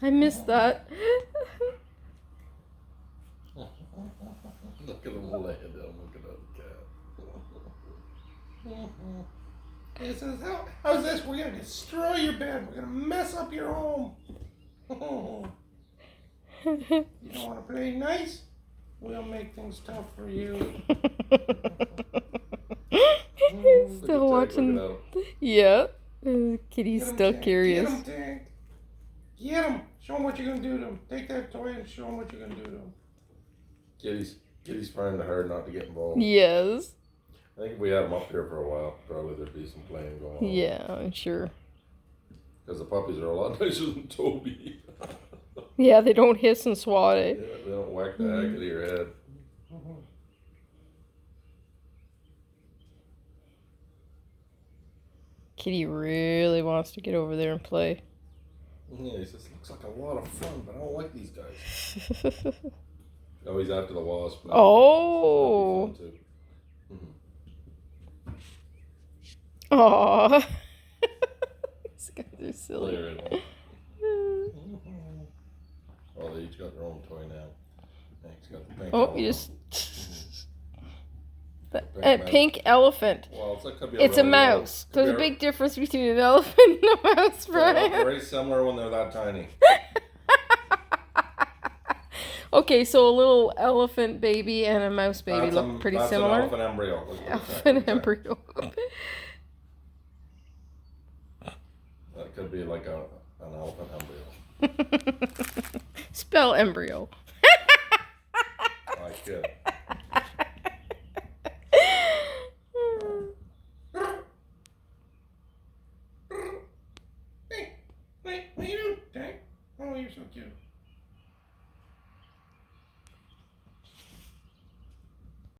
I missed that. Look at him laying down looking at the cat. He says, how's this? We're going to destroy your bed. We're going to mess up your home. You don't want to play nice? We'll make things tough for you. Still watching. Yeah. Kitty's still curious. Get him, Tank. Get him. Show him what you're going to do to him. Take that toy and show him what you're going to do to him. Kitty's trying hard not to get involved. Yes. I think if we had him up here for a while, probably there'd be some playing going on. Yeah, I'm sure. Because the puppies are a lot nicer than Toby. Yeah, they don't hiss and swat it. Yeah, they don't whack the heck out of your head. Kitty really wants to get over there and play. Yeah, he says, looks like a lot of fun, but I don't like these guys. Oh, he's after the wasp. Oh. Aww. These guys are silly. Oh, they each got their own toy now. Hank's got the pink elephant. You just... pink elephant. Well, it's a mouse. There's a big difference between an elephant and a mouse, Brian. They're very similar when they're that tiny. Okay, so a little elephant baby and a mouse baby look pretty similar. That's an elephant embryo. Elephant embryo. That could be like an elephant embryo. Spell embryo. I kid. Hey, what are you doing, Tank? Oh, you're so cute.